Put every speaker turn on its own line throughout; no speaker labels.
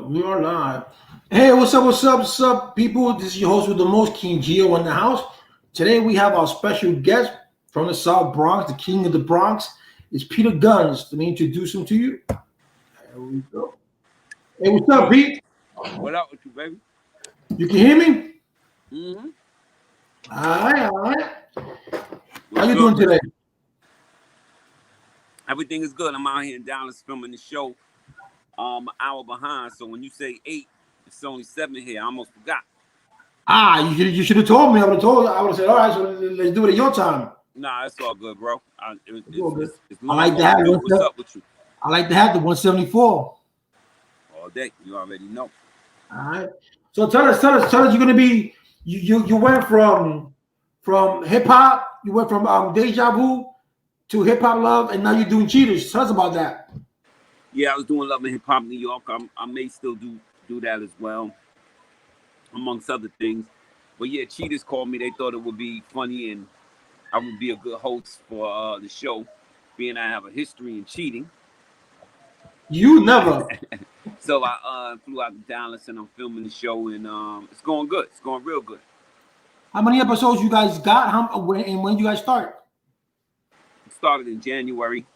We are live. Hey, what's up, people? This is your host with the most, King Geo, in the house. Today we have our special guest from the South Bronx, the king of the Bronx. It's Peter Gunz. Let me introduce him to you. There we go. Hey, what's up,
Yo,
Pete?
what up with you, baby?
You can hear me?
Mm-hmm.
All right, all right. How
What's
you
good
doing
with
today?
you? Everything is good. I'm out here in Dallas filming the show. An hour behind. So when you say 8, it's only 7 here. I almost forgot.
You should have told me. I would have told you. I would have said, all right, so let's do it at your time.
Nah, it's all good, bro.
It's all good.
It's
I
long
like that.
overdue. What's up with you?
I like to have the 174.
All day. You already know.
All right. So tell us. You're gonna be you went from hip hop. You went from Deja Vu to Hip Hop Love, and now you're doing Cheaters. Tell us about that.
Yeah, I was doing Love and Hip Hop New York. I may still do that as well, amongst other things. But yeah, Cheaters called me. They thought it would be funny and I would be a good host for the show, being I have a history in cheating.
You never.
So I flew out to Dallas and I'm filming the show and it's going good. It's going real good.
How many episodes you guys got? When you guys start?
It started in January.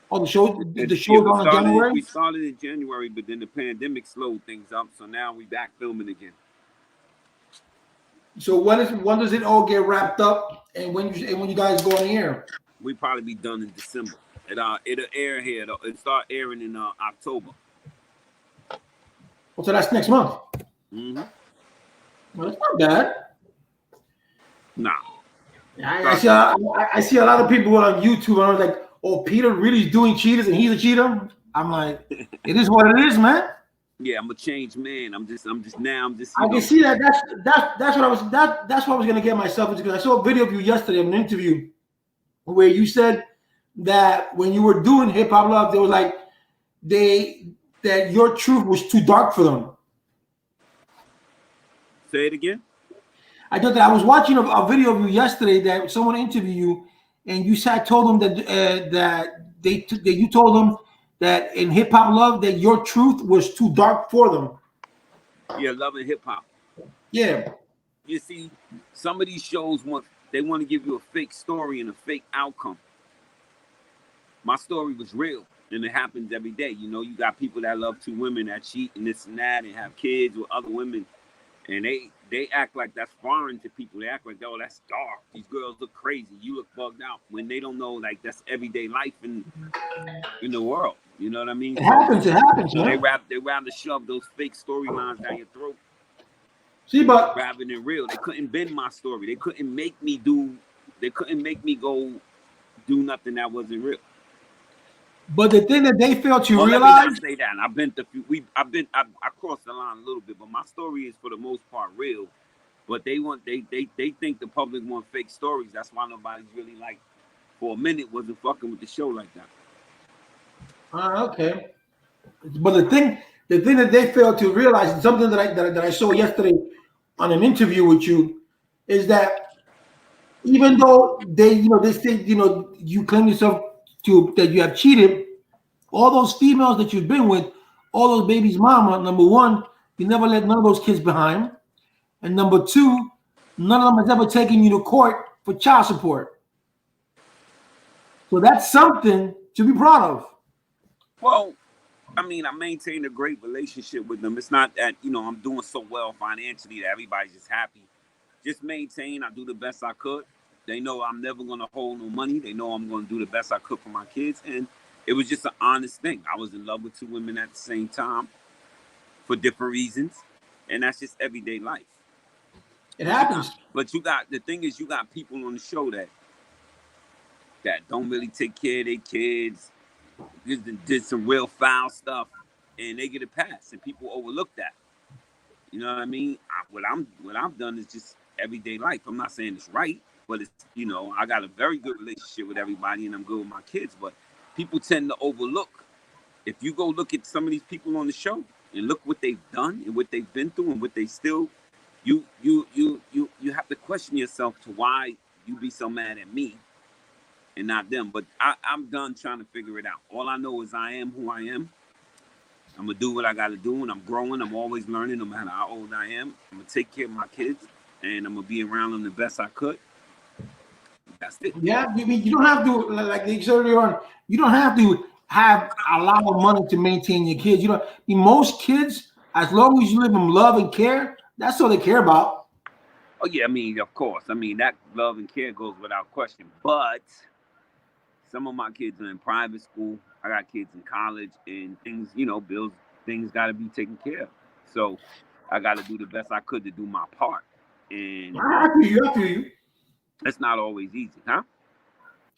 Oh, the show.
And
The
yeah,
show's on in
we
January.
started in January, but then the pandemic slowed things up. So now we back filming again.
So when does it all get wrapped up? And when you guys go on the air?
We probably be done in December. It'll air here. It'll start airing in October.
Oh, so that's next month.
Mm-hmm.
Well, that's not bad.
Nah.
I see a lot of people on YouTube, and I was like, "Oh, Peter really is doing Cheaters, and he's a cheater." I'm like, "It is what it is, man."
Yeah, I'm a changed man. I'm just
I can see that. That's what I was gonna get myself into, because I saw a video of you yesterday, an interview where you said that when you were doing Hip Hop Love, they was like that your truth was too dark for them.
Say it again.
I thought that I was watching a video of you yesterday that someone interviewed you, and you told them that you told them that in Hip Hop Love that your truth was too dark for them.
Yeah, Love and Hip Hop.
Yeah.
You see, some of these shows want to give you a fake story and a fake outcome. My story was real, and it happens every day. You know, you got people that love 2 women that cheat and this and that and have kids with other women, and they act like that's foreign to people. They act like, oh, that's dark. These girls look crazy. You look bugged out, when they don't know like that's everyday life in the world. You know what I mean?
It happens.
So
Man.
they rather shove those fake storylines down your throat.
See, but
rather than real. They couldn't bend my story. They couldn't make me go do nothing that wasn't real.
But the thing that they fail to
Let me
realize,
not say that. And I crossed the line a little bit, but my story is for the most part real. But they think the public want fake stories. That's why nobody's really like, for a minute, wasn't fucking with the show like that.
okay. But the thing that they fail to realize, and something that I saw yesterday on an interview with you, is that even though they say you claim yourself to that you have cheated, all those females that you've been with, all those babies' mama. Number one, you never let none of those kids behind, and number two, none of them has ever taken you to court for child support. So that's something to be proud of.
Well, I mean, I maintain a great relationship with them. It's not that, I'm doing so well financially that everybody's just happy. Just maintain. I do the best I could. They know I'm never going to hold no money. They know I'm going to do the best I could for my kids. And it was just an honest thing. I was in love with 2 women at the same time for different reasons. And that's just everyday life.
It happens.
But the thing is, you got people on the show that don't really take care of their kids, did some real foul stuff, and they get a pass, and people overlook that. You know what I mean? What I've done is just everyday life. I'm not saying it's right, but it's, I got a very good relationship with everybody, and I'm good with my kids. But people tend to overlook. If you go look at some of these people on the show and look what they've done and what they've been through and what they still, you have to question yourself to why you be so mad at me and not them. But I'm done trying to figure it out. All I know is I am who I am. I'm gonna do what I gotta do, and I'm growing. I'm always learning, no matter how old I am. I'm gonna take care of my kids, and I'm gonna be around them the best I could. That's it.
Yeah, you don't have to, like they said earlier on, you don't have to have a lot of money to maintain your kids. You know, most kids, as long as you live in love and care, that's all they care about.
Oh yeah, I mean, of course. I mean, that love and care goes without question. But some of my kids are in private school. I got kids in college, and things, bills, things got to be taken care of. So I got to do the best I could to do my part, and
I feel you. I feel you.
it's not always easy, huh?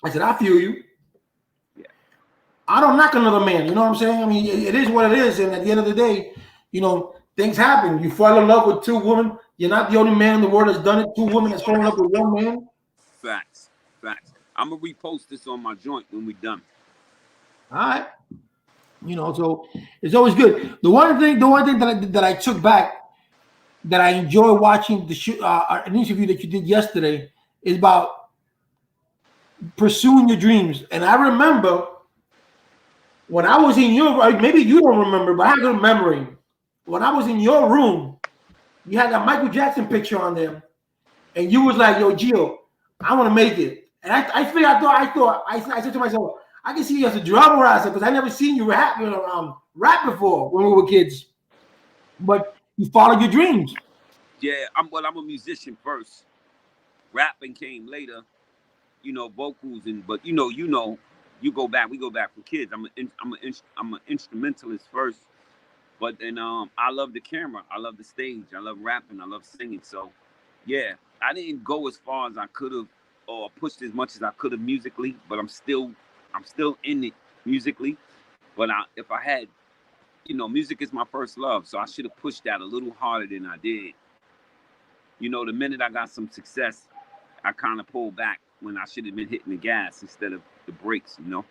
I said, I feel you.
Yeah.
I don't knock another man. You know what I'm saying? I mean, it is what it is. And at the end of the day, things happen. You fall in love with two women. You're not the only man in the world that's done it. Two women that's fallen in love with one man.
Facts. I'm gonna repost this on my joint when we done.
All right. So it's always good. The one thing that I took back that I enjoy watching an interview that you did yesterday is about pursuing your dreams. And I remember when I was in your, maybe you don't remember, but I have a good memory. When I was in your room, you had that Michael Jackson picture on there, and you was like, "Yo, Gio, I want to make it." And I said to myself, I can see you as a drama rapper because I never seen you rap before when we were kids. But you followed your dreams.
Yeah, I'm a musician first. Rapping came later. Vocals but we go back for kids. I'm an instrumentalist first, but then I love the camera, I love the stage, I love rapping, I love singing. So yeah, I didn't go as far as I could have or pushed as much as I could have musically, but I'm still in it musically. But if I had, music is my first love, so I should have pushed that a little harder than I did. The minute I got some success, I kind of pulled back when I should have been hitting the gas instead of the brakes,
You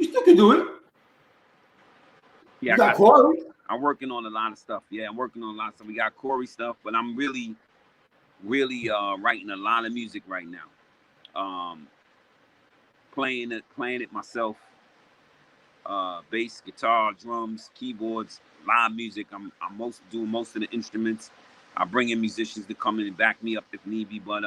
still can do it.
Yeah,
you got Corey.
I'm working on a lot of stuff. Yeah, I'm working on a lot of stuff. We got Corey stuff, but I'm really writing a lot of music right now. Playing it myself. Bass, guitar, drums, keyboards, live music. I'm doing most of the instruments. I bring in musicians to come in and back me up if need be. But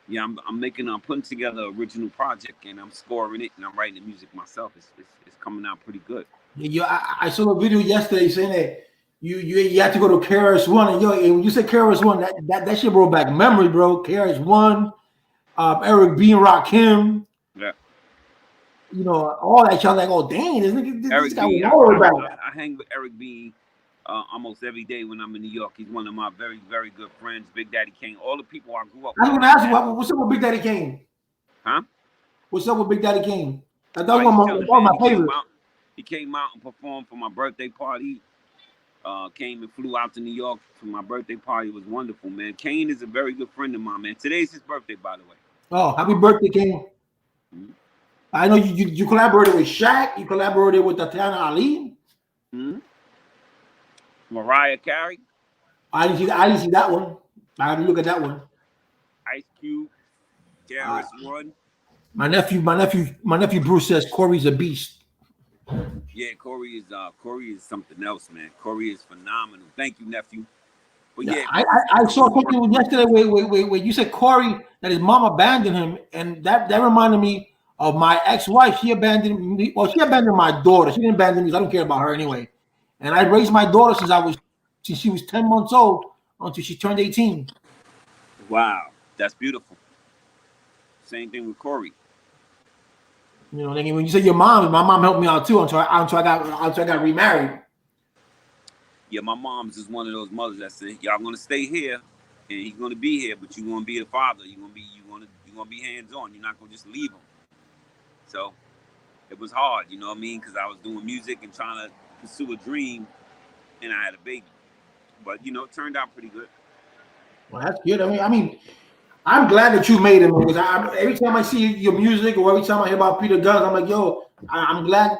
yeah, I'm putting together an original project, and I'm scoring it, and I'm writing the music myself. It's coming out pretty good.
Yeah, I saw a video yesterday saying that you had to go to KRS-One, and when you said KRS-One, that shit brought back memory, bro. KRS-One, Eric B and Rakim.
Yeah.
All that. Y'all like, oh dang, this guy
B,
was all the way back.
I hang with Eric B almost every day when I'm in New York. He's one of my very, very good friends. Big Daddy Kane, all the people I grew up with.
I was gonna ask you, what's up with Big Daddy Kane?
Huh?
What's up with Big Daddy Kane? That was one of my favorites.
He came out and performed for my birthday party. Came and flew out to New York for my birthday party. It was wonderful, man. Kane is a very good friend of mine, man. Today's his birthday, by the way.
Oh, happy birthday, Kane. Mm-hmm. I know you collaborated with Shaq. You collaborated with Tatiana Ali.
Mm-hmm. Mariah Carey.
I didn't see that one. I had to look at that one.
Ice Cube. KRS-One.
My nephew Bruce says Corey's a beast.
Yeah, Corey is something else, man. Corey is phenomenal. Thank you, nephew. But yeah,
I saw something yesterday where you said Corey that his mom abandoned him, and that reminded me of my ex-wife. She abandoned me. Well, she abandoned my daughter. She didn't abandon me because I don't care about her anyway. And I raised my daughter since she was 10 months old until she turned 18.
Wow, that's beautiful. Same thing with Corey.
When you say your mom, my mom helped me out too until I got remarried.
Yeah, my mom's is one of those mothers that said, "Y'all gonna stay here, and he's gonna be here, but you're gonna be the father. You're gonna be hands-on. You're not gonna just leave him." So it was hard, you know what I mean? Because I was doing music and trying to pursue a dream, and I had a baby. But it turned out pretty good.
Well, that's good. I mean, I'm glad that you made it, man. Because every time I see your music or every time I hear about Peter Gunz, I'm like, yo, I'm glad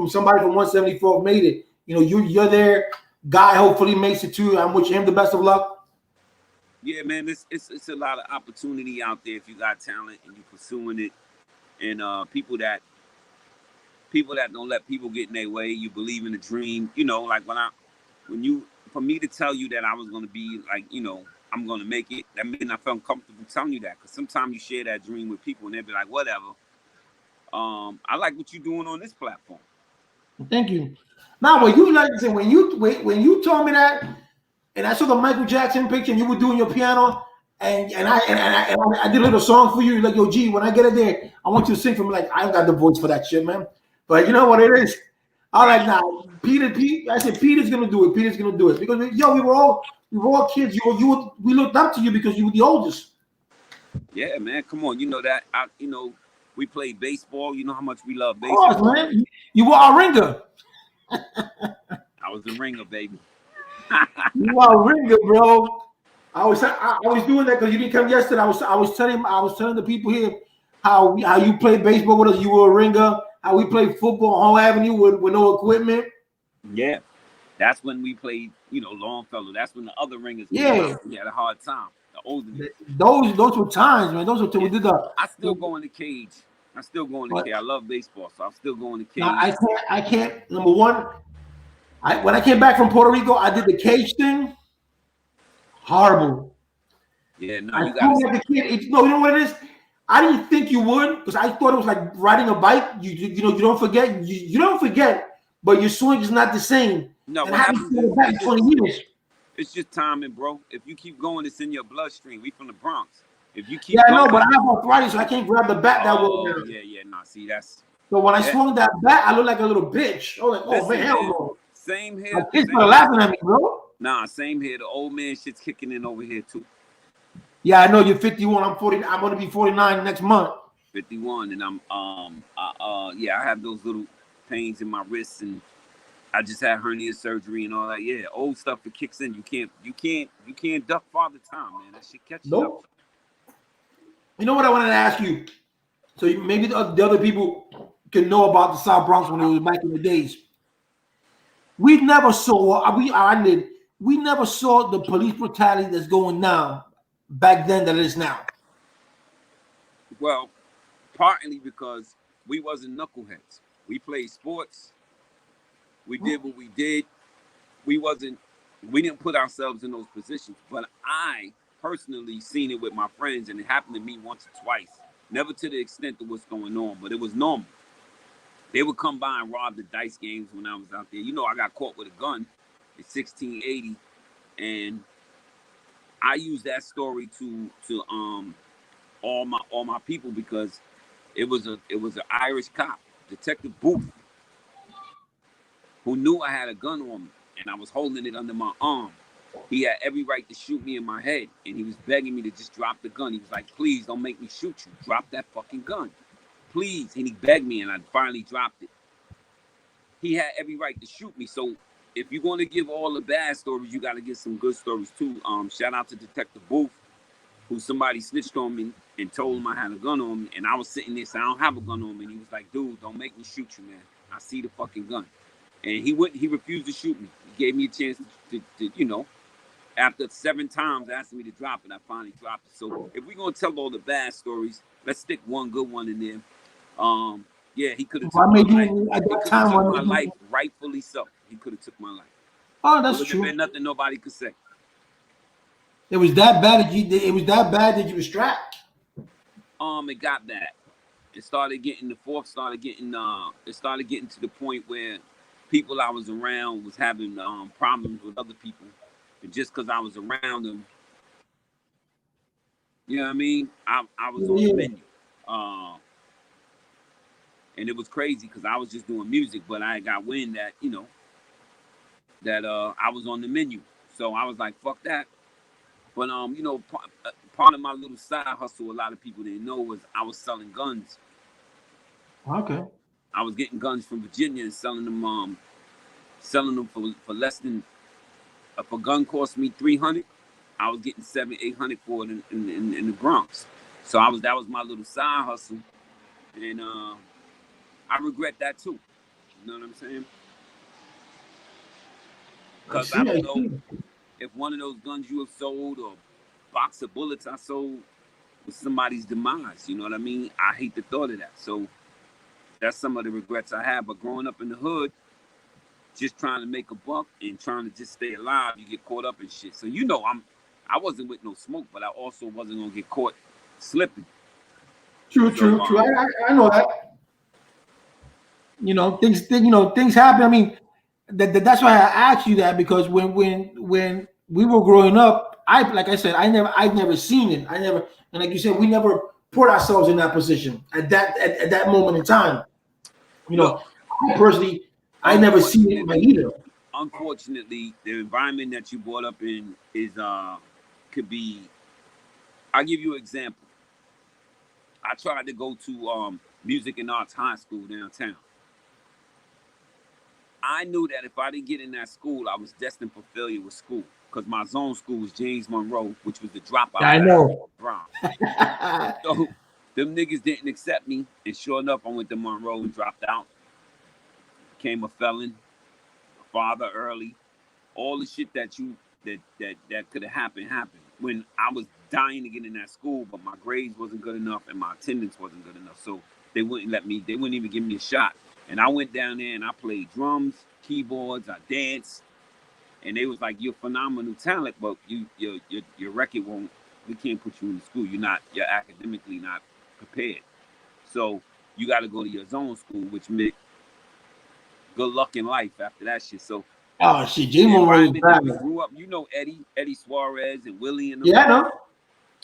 somebody from 174 made it. You're there. Guy hopefully makes it too. I'm wishing him the best of luck.
Yeah, man, it's a lot of opportunity out there if you got talent and you're pursuing it, and people that people that don't let people get in their way. You believe in the dream. You know, like for me to tell you that I was gonna be like, you know, I'm gonna make it. That means I felt comfortable telling you that, because sometimes you share that dream with people and they'll be like, whatever. I like what you're doing on this platform.
Thank you. Now, when you like I said, when you told me that, and I saw the Michael Jackson picture, and you were doing your piano, and I did a little song for you, like, yo, G, when I get it there, I want you to sing for me. Like, I ain't got the voice for that shit, man. But you know what it is. I like now, Pete. I said Peter's gonna do it. Peter's gonna do it because yo, we were all kids. We looked up to you because you were the oldest.
Yeah, man, come on. You know that we played baseball. You know how much we love
Of
baseball.
course, man. You were our ringer.
I was the ringer, baby.
You were our ringer, bro. I was doing that because you didn't come yesterday. I was telling the people here how you played baseball with us. You were a ringer. How we played football on Home Avenue with no equipment.
Yeah, that's when we played. Longfellow. That's when the other ringers came
Yeah,
out. We had a hard time. The older
those were times, man. Those were we did the.
I still go in the cage. I love baseball, so I'm still going to cage.
Now I can't. Number one, when I came back from Puerto Rico, I did the cage thing. Horrible.
Yeah, no,
I
you got
like a kid. No, you know what it is. I didn't think you would because I thought it was like riding a bike. You don't forget. You don't forget, but your swing is not the same.
No,
and
what happens is
back 20 years.
It's just timing, bro. If you keep going, it's in your bloodstream. We from the Bronx. If you keep
I know, but I have arthritis, so I can't grab the bat that well.
Yeah. Nah, see, that's.
So when I swung that bat, I looked like a little bitch. I was like, oh, man, hell no.
Same here.
My kids were laughing at me, bro.
Nah, same here. The old man shit's kicking in over here, too.
Yeah, I know you're 51. I'm 40. I'm going to be 49 next month.
51, and I'm I have those little pains in my wrists, and I just had hernia surgery and all that. Yeah, old stuff that kicks in. You can't duck Father Time, man. That shit catches up.
You know what I wanted to ask you? So maybe the other people can know about the South Bronx when it was back in the days. We never saw. We never saw the police brutality that's going now back then that it is now.
Well, partly because we wasn't knuckleheads. We played sports. We did what we did. We didn't put ourselves in those positions. But I personally seen it with my friends, and it happened to me once or twice. Never to the extent of what's going on, but it was normal. They would come by and rob the dice games when I was out there. I got caught with a gun in 1680, and I used that story to all my people, because it was an Irish cop, Detective Booth, who knew I had a gun on me and I was holding it under my arm. He had every right to shoot me in my head, and he was begging me to just drop the gun. He was like, please don't make me shoot you. Drop that fucking gun. Please. And he begged me, and I finally dropped it. He had every right to shoot me. So if you're going to give all the bad stories, you got to get some good stories too. Shout out to Detective Booth, who somebody snitched on me and told him I had a gun on me. And I was sitting there saying, I don't have a gun on me. And he was like, dude, don't make me shoot you, man. I see the fucking gun. And he refused to shoot me. He gave me a chance to after 7 times asking me to drop it, I finally dropped it. So if we're going to tell all the bad stories, let's stick one good one in there. Yeah, he could have took my life, rightfully so. He could have took my life.
Oh, that's true.
There's nothing nobody could say.
It was that bad that you were strapped.
It got bad. It started getting to the point where people I was around was having problems with other people, and just because I was around them, you know what I mean? I was on the menu, and it was crazy because I was just doing music, but I got wind that I was on the menu, so I was like, fuck that. But part of my little side hustle, a lot of people didn't know, was I was selling guns.
Okay.
I was getting guns from Virginia and selling them for less than. If a gun cost me $300, I was getting $700-800 for it in the Bronx. So that was my little side hustle, and I regret that too. You know what I'm saying? Because I don't know if one of those guns you have sold or box of bullets I sold was somebody's demise. You know what I mean? I hate the thought of that. So That's some of the regrets I have. But growing up in the hood, just trying to make a buck and trying to just stay alive, you get caught up in shit. So I wasn't with no smoke, but I also wasn't gonna get caught slipping.
True. I know that. Things happen. I mean, that's why I asked you that, because when we were growing up, like I said, I'd never seen it. And like you said, we never put ourselves in that position at that moment in time.
Look,
I personally, I never seen it in my either.
Unfortunately, the environment that you brought up in is could be. I'll give you an example. I tried to go to music and arts high school downtown. I knew that if I didn't get in that school, I was destined for failure with school, because my zone school was James Monroe, which was the dropout.
I know.
Brown. So them niggas didn't accept me, and sure enough, I went to Monroe and dropped out. Became a felon, a father early. All the shit that could have happened. When I was dying to get in that school, but my grades wasn't good enough and my attendance wasn't good enough, so they wouldn't even give me a shot. And I went down there and I played drums, keyboards, I danced, and they was like, "You're phenomenal talent, but your record we can't put you in the school. You're academically not prepared. So you got to go to your zone school, which meant good luck in life after that shit." So
oh shit, J Monroe was bad.
We grew up, Eddie Suarez and Willie and them.
Yeah, I know.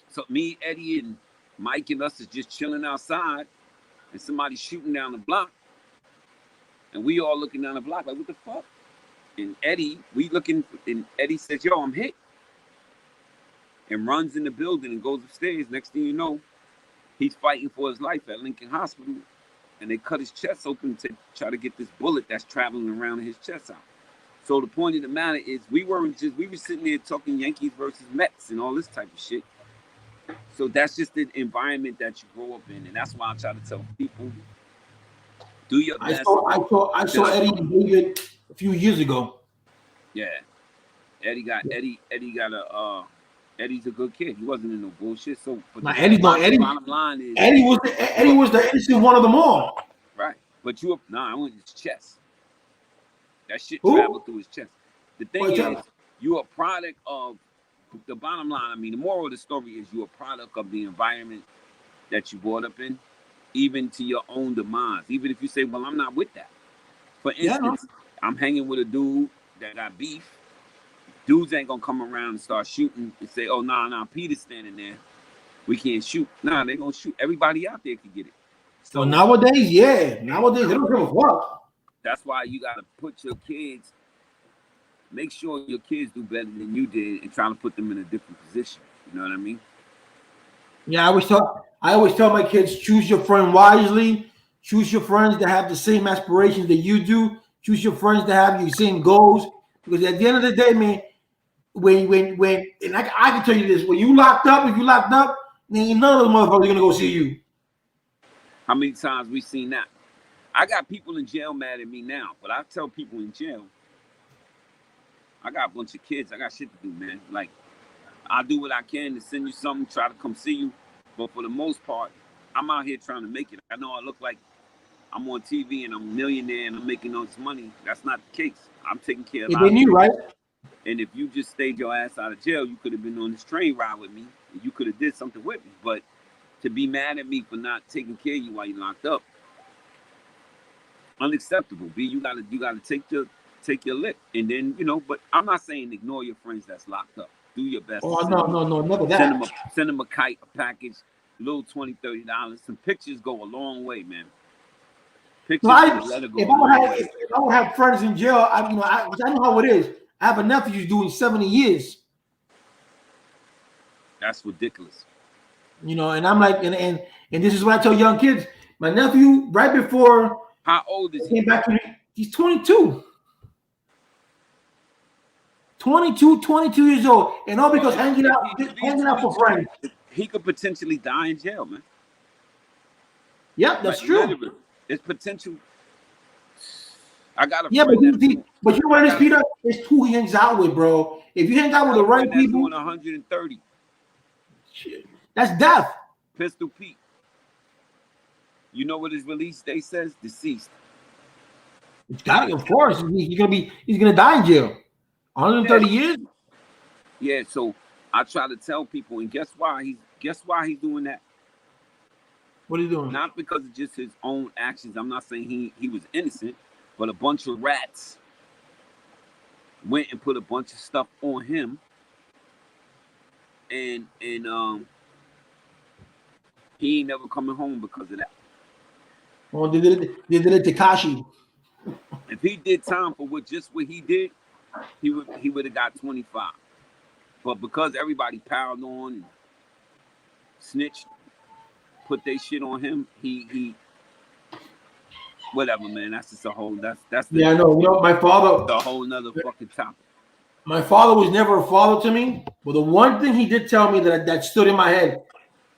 So me, Eddie, and Mike and us is just chilling outside, and somebody shooting down the block. And we all looking down the block like, what the fuck? And Eddie says, "Yo, I'm hit." And runs in the building and goes upstairs. Next thing you know, he's fighting for his life at Lincoln Hospital. And they cut his chest open to try to get this bullet that's traveling around his chest out. So the point of the matter is, we were sitting there talking Yankees versus Mets and all this type of shit. So that's just the environment that you grow up in. And that's why I try to tell people, do your best.
I saw Eddie and David a few years ago.
Yeah. Eddie's a good kid. He wasn't in no bullshit. So bottom line is, Eddie
was the innocent one of them all.
Right. But I went in his chest. That shit traveled through his chest. The thing is, you're a product of the bottom line. I mean, the moral of the story is you're a product of the environment that you brought up in, even to your own demise. Even if you say, well, I'm not with that. For instance, I'm hanging with a dude that got beef. Dudes ain't gonna come around and start shooting and say, "Oh, nah, Peter's standing there. We can't shoot." Nah, they gonna shoot. Everybody out there can get it.
So nowadays, they don't give a fuck.
That's why you gotta put your kids. Make sure your kids do better than you did, and try to put them in a different position. You know what I mean?
Yeah, I always tell my kids, choose your friend wisely. Choose your friends that have the same aspirations that you do. Choose your friends that have the same goals. Because at the end of the day, man, when and I can tell you this, when you locked up, then ain't none of those motherfuckers gonna go see you.
How many times we seen that? I got people in jail mad at me now, but I tell people in jail, I got a bunch of kids. I got shit to do, man. Like, I'll do what I can to send you something, try to come see you. But for the most part, I'm out here trying to make it. I know I look like I'm on TV and I'm a millionaire and I'm making all this money. That's not the case. I'm taking care of
you, right?
And if you just stayed your ass out of jail, you could have been on this train ride with me. And you could have did something with me. But to be mad at me for not taking care of you while you're locked up, unacceptable. B, you gotta take your lick. And then, but I'm not saying ignore your friends that's locked up. Do your best.
Oh, no, never that.
Send them a kite, a package, a little $20, $30. Some pictures go a long way, man.
If I would have friends in jail, I know how it is. I have a nephew who's doing 70 years.
That's ridiculous.
And I'm like, and this is what I tell young kids. My nephew, right before,
how old is he?
Came back to me, he's 22. 22 years old, and all because hanging out for friends.
He could potentially die in jail, man.
Yep, that's true.
It's potential. I got a
friend but you know what it is, Peter? It's who he hangs out with, bro. If you hang out with the right people,
doing 130.
Shit, that's death.
Pistol Pete. You know what his release date says? Deceased.
It's got to, of course. He's gonna die in jail. 130 years.
Yeah. So I try to tell people, and guess why he's doing that?
What are you doing?
Not because of just his own actions. I'm not saying he was innocent, but a bunch of rats went and put a bunch of stuff on him, and he ain't never coming home because of that.
Oh, they did it to Tekashi.
If he did time for what he did, he would have got 25. But because everybody piled on and snitched, put their shit on him, he whatever, man. That's just a whole that's the,
yeah, I know. You know, my father,
the whole nother fucking topic.
My father was never a father to me, but the one thing he did tell me that stood in my head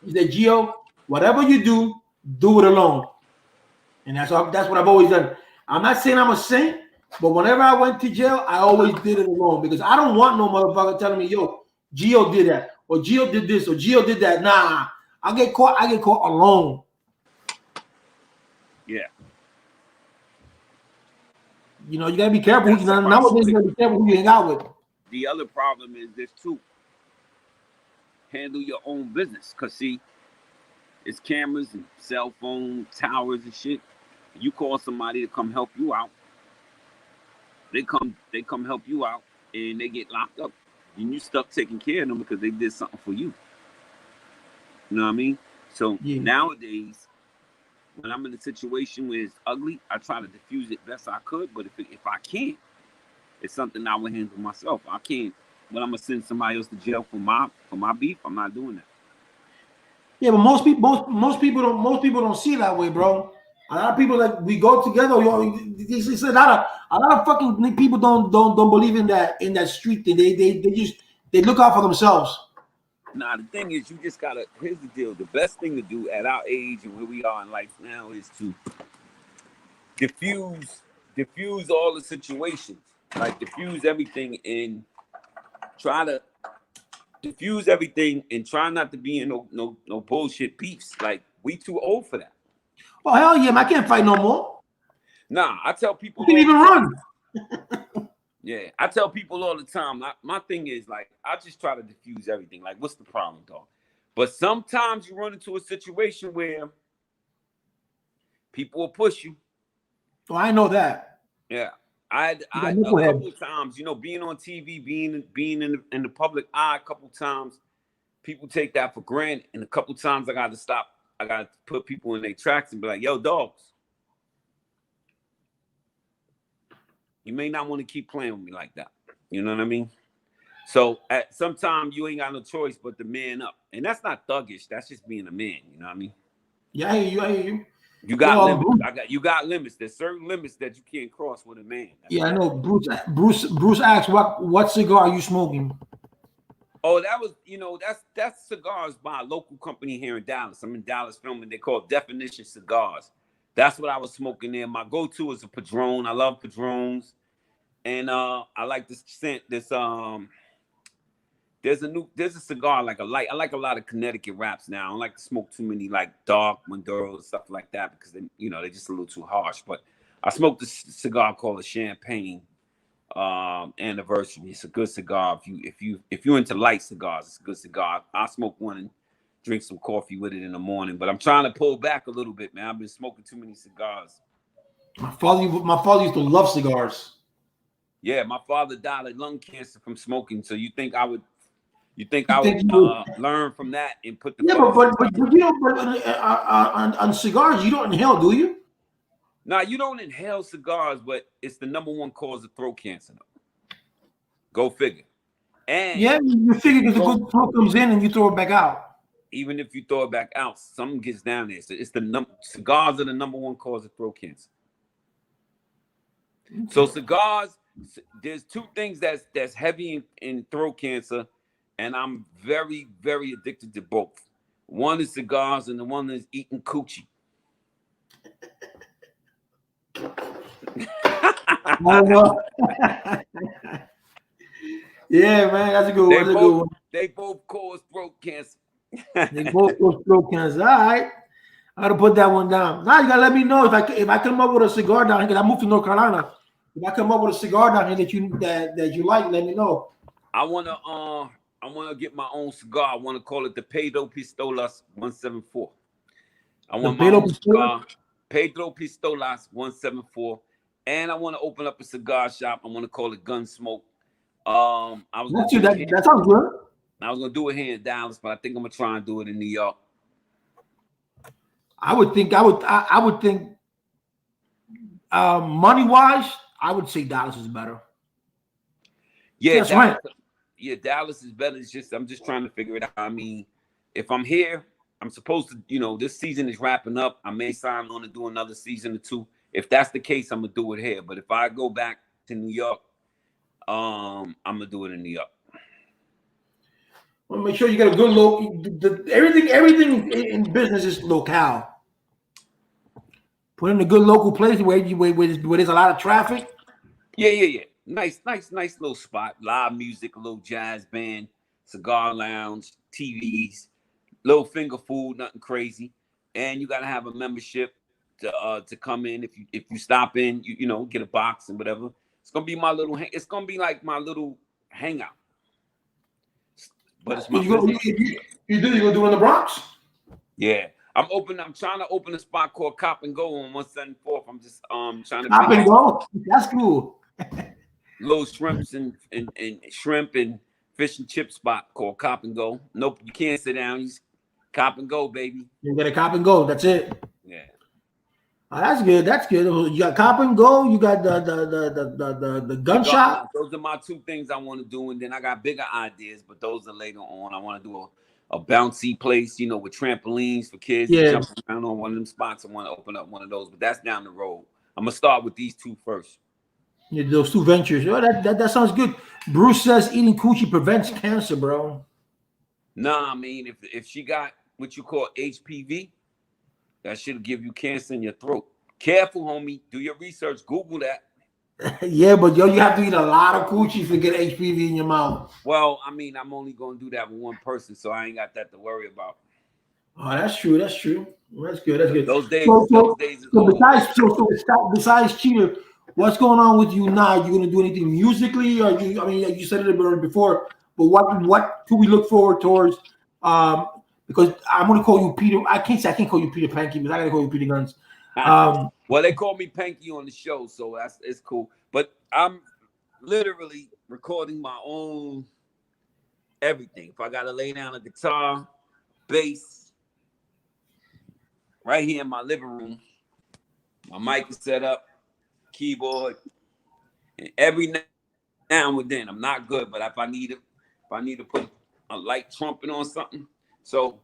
is that, Gio, whatever you do it alone. And that's what I've always done. I'm not saying I'm a saint, but whenever I went to jail, I always did it alone because I don't want no motherfucker telling me, yo, Gio did that, or Gio did this, or Gio did that. Nah, I get caught alone.
Yeah.
You know, you gotta be careful. Nowadays, you gotta be careful who you hang out with.
The other problem is this too. Handle your own business, cause see, it's cameras and cell phone towers and shit. You call somebody to come help you out. They come help you out, and they get locked up. And you stuck taking care of them because they did something for you. You know what I mean? So nowadays, when I'm in a situation where it's ugly, I try to diffuse it best I could. But if I can't, it's something I would handle myself. I can't. But I'm gonna send somebody else to jail for my beef. I'm not doing that.
Yeah, but most people don't see it that way, bro. A lot of people that we go together. A lot of fucking people don't believe in that street thing. They look out for themselves.
Nah, the thing is, you just gotta. Here's the deal: the best thing to do at our age and where we are in life now is to diffuse all the situations, like diffuse everything, and try to diffuse everything, and try not to be in no bullshit beefs. Like we too old for that.
Oh hell yeah, man, I can't fight no more.
Nah, I tell people.
You can even run.
Yeah, I tell people all the time. My thing is like I just try to diffuse everything. Like, what's the problem, dog? But sometimes you run into a situation where people will push you.
Oh, I know that.
Yeah, I a couple of times, you know, being on TV, being in the public eye, a couple of times, people take that for granted, and a couple of times I got to stop. I got to put people in their tracks and be like, "Yo, dogs, you may not want to keep playing with me like that." You know what I mean? So at some time you ain't got no choice but to man up, and that's not thuggish. That's just being a man. You know what I mean?
Yeah, I hear you.
You got limits. You got limits. There's certain limits that you can't cross with a man.
I know. Bruce asked, "What cigar are you smoking?"
Oh, that was, you know, that's cigars by a local company here in Dallas. I'm in Dallas filming. They call Definition Cigars. That's what I was smoking there. My go-to is a Padron. I love Padrones, and I like this scent. There's a cigar like a light. I like a lot of Connecticut wraps now. I don't like to smoke too many like dark Maduros and stuff like that because they're just a little too harsh. But I smoked this cigar called a Champagne Anniversary. It's a good cigar. If you're into light cigars, it's a good cigar. I smoke one and drink some coffee with it in the morning. But I'm trying to pull back a little bit, man. I've been smoking too many cigars.
My father used to love cigars.
Yeah, my father died of lung cancer from smoking. So you think I would learn from that and put the
but you know, on cigars you don't inhale, do you?
Nah, you don't inhale cigars, but it's the #1 cause of throat cancer. Go figure. And
yeah, you figure because the good smoke comes in and you throw it back out.
Even if you throw it back out, something gets down there. So it's cigars are the #1 cause of throat cancer. So cigars, there's two things that's heavy in throat cancer, and I'm very, very addicted to both. One is cigars, and the one is eating coochie.
I know. Yeah, man, that's a good one.
They both cause throat cancer.
They both cause throat cancer. All I gotta put that one down. Now you gotta let me know if I come up with a cigar down here, because I moved to North Carolina. If I come up with a cigar down here that you like, let me know.
I wanna get my own cigar. I wanna call it the Pedro Pistolas 174. I
The
want my
Beto
own
Pistola.
cigar, Pedro Pistolas 174, and I want to open up a cigar shop. I want to call it Gun Smoke. I was gonna
That's you.
do it here.
That sounds good.
I was gonna do it here in Dallas, but I think I'm gonna try and do it in New York.
I would think. I would think. Money wise, I would say Dallas is better.
Yeah,
That's right.
Dallas is better. It's just I'm just trying to figure it out. I mean, if I'm here, I'm supposed to, this season is wrapping up. I may sign on to do another season or two. If that's the case, I'm gonna do it here. But if I go back to New York, I'm gonna do it in New York.
Well, make sure you get a good local. Everything in business is locale. Put in a good local place where there's a lot of traffic.
Yeah. Nice little spot. Live music, a little jazz band, cigar lounge, TVs, little finger food, nothing crazy. And you gotta have a membership to come in. If you stop in, you get a box and whatever. It's gonna be it's gonna be like my little hangout. But it's my business.
You gonna do it in the Bronx?
Yeah. I'm trying to open a spot called Cop and Go on 174th. I'm just trying to
Cop and Go. That's cool.
Little shrimps and shrimp and fish and chip spot called Cop and Go. Nope, you can't sit down. You just Cop and Go, baby.
You get a Cop and Go. That's it.
Yeah.
Oh, that's good. That's good. You got Cop and Go. You got the gun shop.
Those are my two things I want to do, and then I got bigger ideas, but those are later on. I want to do a bouncy place, with trampolines for kids to jump around on one of them spots. I want to open up one of those, but that's down the road. I'm gonna start with these two first.
Yeah, those two ventures. Oh, that sounds good. Bruce says eating coochie prevents cancer, bro.
Nah, I mean, if she got what you call HPV, that should give you cancer in your throat. Careful, homie. Do your research. Google that.
Yeah, but you have to eat a lot of coochie to get HPV in your mouth.
Well, I mean, I'm only gonna do that with one person, so I ain't got that to worry about.
Oh, that's true. That's true. That's good. That's good.
Those days.
Besides Cheetah, what's going on with you now? You gonna do anything musically, or you said it before, but what do we look forward towards? Because I'm gonna call you Peter. I can't call you Peter Panky, but I gotta call you Peter Gunz.
Well, they call me Panky on the show, so it's cool. But I'm literally recording my own everything. If I gotta lay down a guitar, bass, right here in my living room, my mic is set up, keyboard, and every now and then, I'm not good, but if I need to put a light trumpet on something, so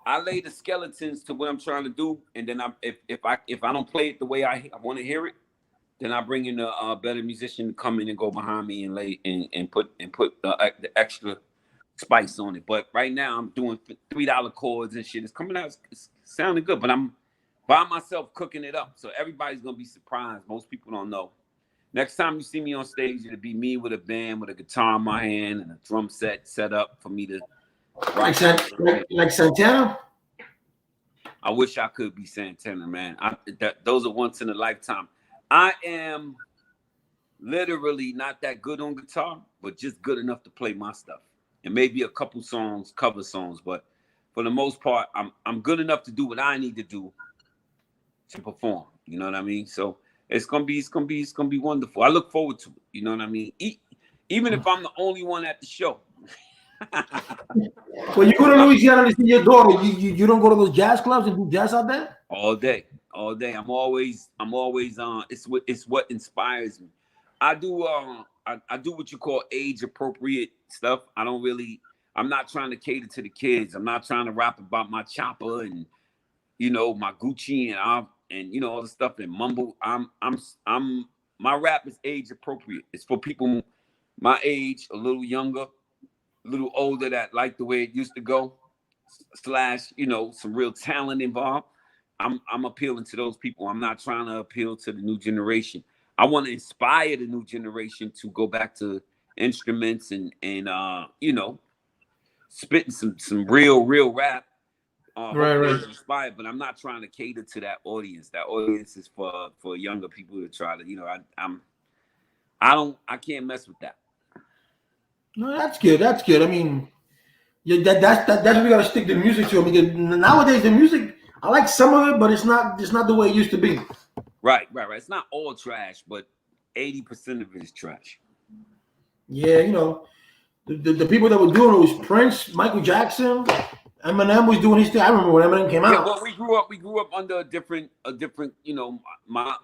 I lay the skeletons to what I'm trying to do, and then if I don't play it the way I want to hear it, then I bring in a better musician to come in and go behind me and lay and put the extra spice on it. But right now I'm doing $3 chords and shit. It's coming out, it's sounding good, but I'm by myself cooking it up, so everybody's gonna be surprised. Most people don't know. Next time you see me on stage, it'll be me with a band with a guitar in my hand and a drum set up for me to.
Like Santana?
I wish I could be Santana, man. Those are once in a lifetime. I am literally not that good on guitar, but just good enough to play my stuff. And maybe a couple songs, cover songs, but for the most part, I'm good enough to do what I need to do to perform. You know what I mean? So it's gonna be wonderful. I look forward to it. You know what I mean? Even if I'm the only one at the show.
Well, you go to Louisiana to see your daughter. You don't go to those jazz clubs and do jazz out there?
All day. I'm always on. It's what inspires me. I do I do what you call age appropriate stuff. I'm not trying to cater to the kids. I'm not trying to rap about my chopper and my Gucci and all the stuff and mumble. My rap is age appropriate. It's for people my age, a little younger, a little older that like the way it used to go, / some real talent involved. I'm appealing to those people. I'm not trying to appeal to the new generation. I want to inspire the new generation to go back to instruments and spitting some real rap Hopefully it's inspired, but I'm not trying to cater to that audience. That audience is for younger people to try to, you know, I can't mess with that.
No, that's good. That's good. I mean, yeah, that's what we gotta stick the music to. I mean, because nowadays the music, I like some of it, but it's not the way it used to be.
Right. It's not all trash, but 80% of it is trash.
Yeah, you know, the people that were doing it was Prince, Michael Jackson, Eminem was doing his thing. I remember when Eminem came out.
Yeah, well, we grew up under a different, you know, my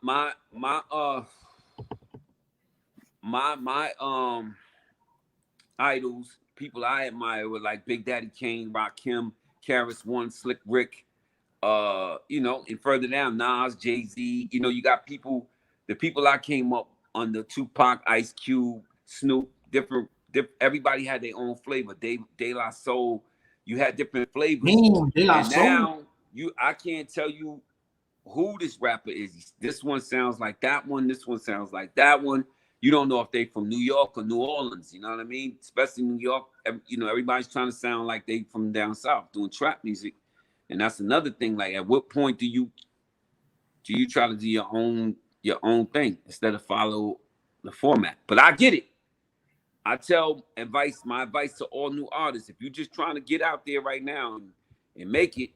idols, people I admire were like Big Daddy Kane, Rakim, Karis One, Slick Rick, you know, and further down, Nas, Jay-Z. You know, you got the people I came up under, Tupac, Ice Cube, Snoop, different everybody had their own flavor. De La Soul, you had different flavors.
De La
and
Soul.
Now I can't tell you who this rapper is. This one sounds like that one. This one sounds like that one. You don't know if they from New York or New Orleans. You know what I mean? Especially New York. You know, everybody's trying to sound like they from down south doing trap music, and that's another thing. Like, at what point do you try to do your own thing instead of follow the format? But I get it. I tell my advice to all new artists: if you're just trying to get out there right now and make it,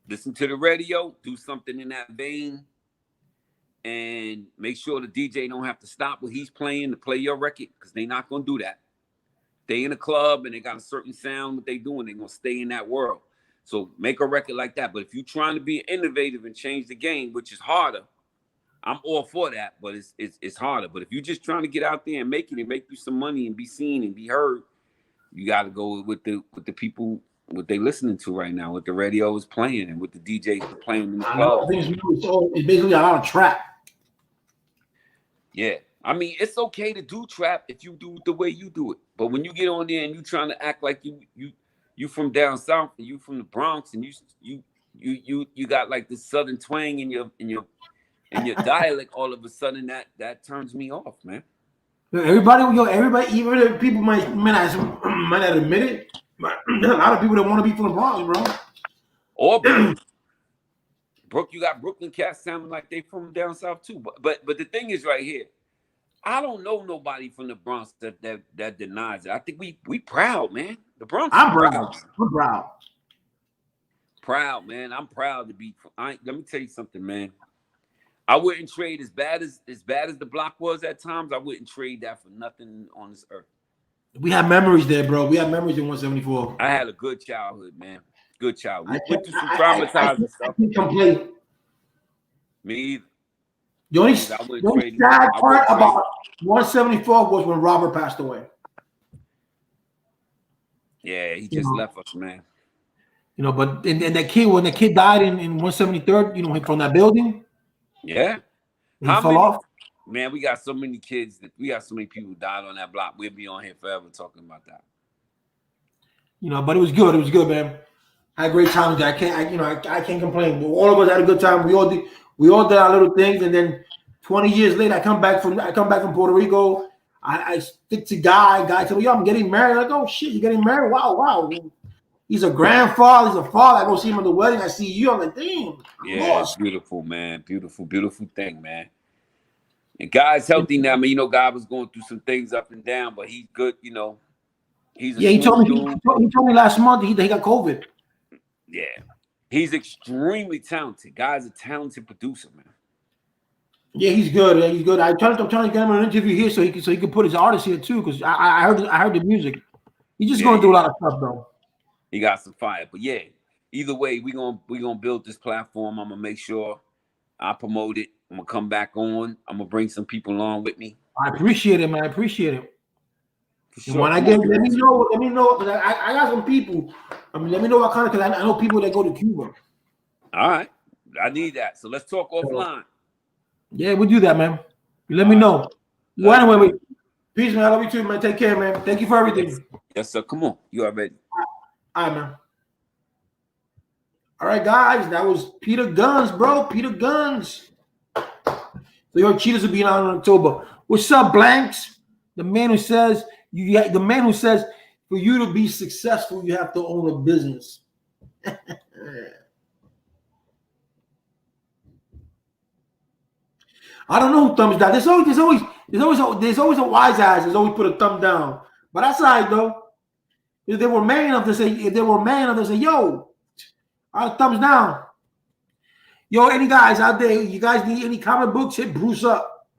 listen to the radio, do something in that vein, and make sure the DJ don't have to stop what he's playing to play your record, because they're not gonna do that. They in a club and they got a certain sound, what they doing, they're gonna stay in that world. So make a record like that. But if you're trying to be innovative and change the game, which is harder, I'm all for that, but it's harder. But if you're just trying to get out there and make it and make you some money and be seen and be heard, you got to go with the people, what they listening to right now, what the radio is playing and what the DJs are playing in the club.
It's basically a lot of trap.
Yeah, I mean, it's okay to do trap if you do it the way you do it. But when you get on there and you trying to act like you from down south and you from the Bronx and you got like this southern twang in your dialect, all of a sudden that turns me off, man.
Everybody, even if people might not admit it, but there's a lot of people that want to be from the Bronx, bro.
Or you got Brooklyn cats sounding like they from down south too. But the thing is right here, I don't know nobody from the Bronx that denies it. I think we proud, man. The Bronx.
I'm proud. I'm proud.
Proud, man. I'm proud to be. Let me tell you something, man. I wouldn't trade as bad as the block was at times. I wouldn't trade that for nothing on this earth.
We have memories there, bro. We have memories in 174.
I had a good childhood, man. Good childhood. We went through some traumatizing stuff.
I can't complain.
Me either.
The only sad part about 174 was when Robert passed away.
Yeah, he just left us, man.
You know, but and that kid, when the kid died in 173rd, you know, from that building.
Yeah.
He fell off.
Man, we got so many kids. We got so many people died on that block. We'll be on here forever talking about that.
You know, but it was good. It was good, man. I had great times. I can't complain. All of us had a good time. We all did our little things, and then 20 years later, I come back from Puerto Rico. I stick to Guy. Guy told me, "Yo, I'm getting married." I'm like, "Oh shit, you're getting married? Wow." He's a grandfather. He's a father. I go see him at the wedding. I see you. I'm like, damn.
Yeah, it's beautiful, man. Beautiful, beautiful thing, man. And Guy's healthy now. I mean, you know, Guy was going through some things up and down, but he's good. You know, he's
he told me last month he got COVID.
Yeah, he's extremely talented. Guy's a talented producer, man.
Yeah, he's good. He's good. I'm trying to get him an interview here so he can put his artists here too, because I heard the music. He's just going to do a lot of stuff though.
He got some fire, but yeah. Either way, we gonna build this platform. I'm gonna make sure I promote it. I'm gonna come back on. I'm gonna bring some people along with me.
I appreciate it, man. I appreciate it. Sure. When I get, let me know, because I got some people. I mean, let me know what kind of, because I know people that go to Cuba.
All right, I need that. So let's talk offline.
Yeah, we'll do that, man. You let me know. Well, anyway, peace, man. I love you too, man. Take care, man. Thank you for everything.
Yes, sir. Come on, you already.
All right, man. All right, guys, that was Peter Gunz, bro. Peter Gunz. So your Cheetahs will be out in October. What's up, Blanks? The man who says for you to be successful, you have to own a business. I don't know who thumbs down. There's always a wise ass that's always put a thumb down. But that's all right though. If they were man enough to say, yo, thumbs down. Yo, any guys out there, you guys need any comic books? Hit Bruce up.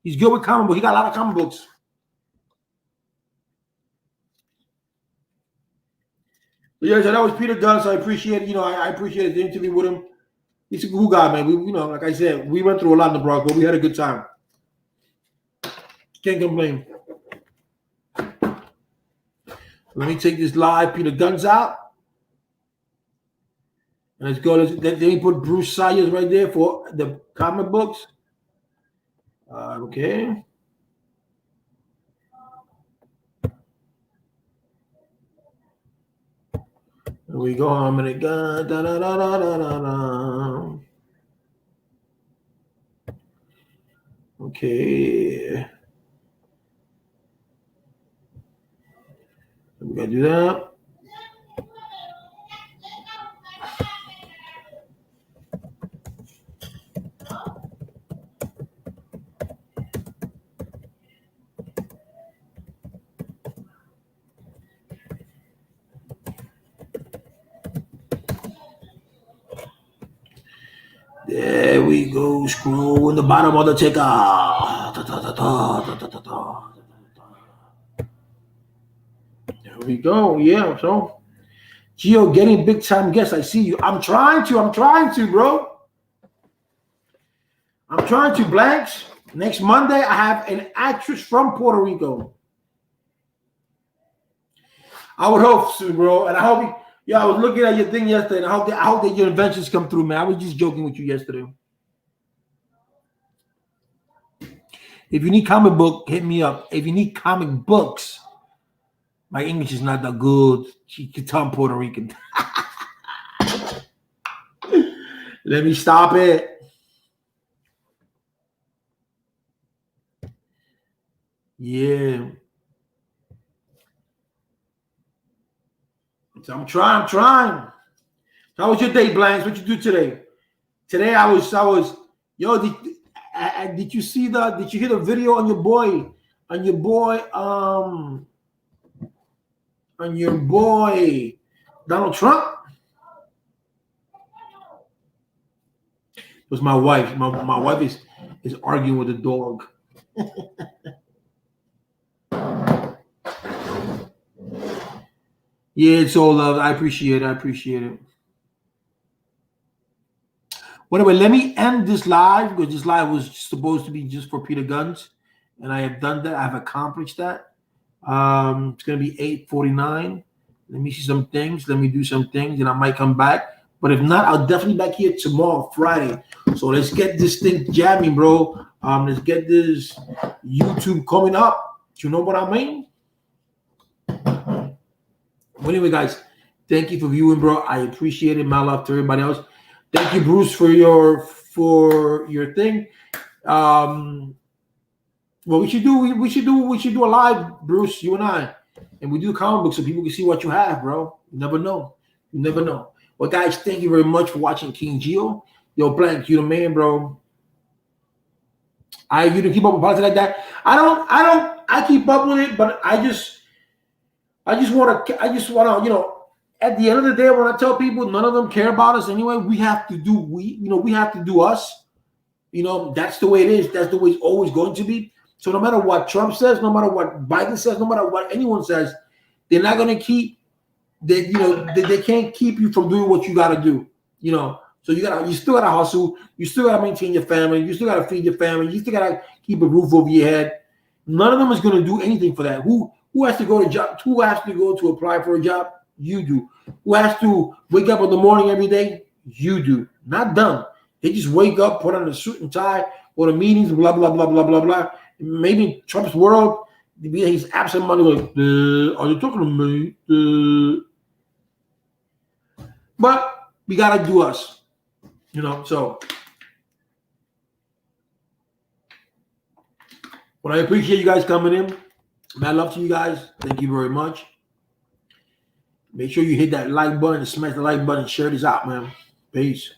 He's good with comic books. He got a lot of comic books. But yeah, so that was Peter Gunz. So I appreciate it. I appreciate the interview with him. He's a cool guy, man. Like I said, we went through a lot in the Bronx, but we had a good time. Can't complain. Let me take this live Peter Gunz out. And let's go. Let me put Bruce Sayers right there for the comic books. Okay. Here we go. I'm gonna go. Da, da, da, da, da, da. Okay. We gotta do that. There we go. Scroll in the bottom of the ticker. There we go. Yeah. So, Gio getting big time guests. I see you. I'm trying to, bro. I'm trying to. Blanks. Next Monday, I have an actress from Puerto Rico. I would hope so, bro. And I hope I was looking at your thing yesterday, and I hope that your inventions come through, man. I was just joking with you yesterday. If you need comic book, hit me up. If you need comic books, my English is not that good. She can tell I'm Puerto Rican. Let me stop it. Yeah. So I'm trying. How was your day, Blanche? What you do today? Today I was. Yo, did you see did you hear the video on your boy, Donald Trump? It was my wife. My wife is arguing with the dog. Yeah, it's all love. I appreciate it. Whatever, let me end this live because this live was supposed to be just for Peter Gunz, and I have done that. I've accomplished that. It's going to be 8:49. Let me see some things. Let me do some things, and I might come back. But if not, I'll definitely be back here tomorrow, Friday. So let's get this thing jamming, bro. Let's get this YouTube coming up. You know what I mean? Well, anyway, guys, thank you for viewing, bro. I appreciate it. My love to everybody else. Thank you, Bruce, for your thing. Well, we should do a live, Bruce, you and I, and we do comic books so people can see what you have, bro. You never know. Well, guys, thank you very much for watching King Gio. Yo, Blank, you the man, bro. You don't keep up with politics like that. I keep up with it, but I just want to, at the end of the day, when I tell people none of them care about us anyway, we have to do us. That's the way it is. That's the way it's always going to be. So no matter what Trump says, no matter what Biden says, no matter what anyone says, they're not going to keep they can't keep you from doing what you got to do. So you still got to hustle. You still got to maintain your family. You still got to feed your family. You still got to keep a roof over your head. None of them is going to do anything for that. Who has to go to job? Who has to go to apply for a job? You do. Who has to wake up in the morning every day? You do. Not them. They just wake up, put on a suit and tie, go to meetings, blah, blah, blah, blah, blah, blah. Maybe in Trump's world, he's absent money like, are you talking to me? But we got to do us. So. Well, I appreciate you guys coming in. Mad love to you guys. Thank you very much. Make sure you hit that like button and smash the like button. Share this out, man. Peace.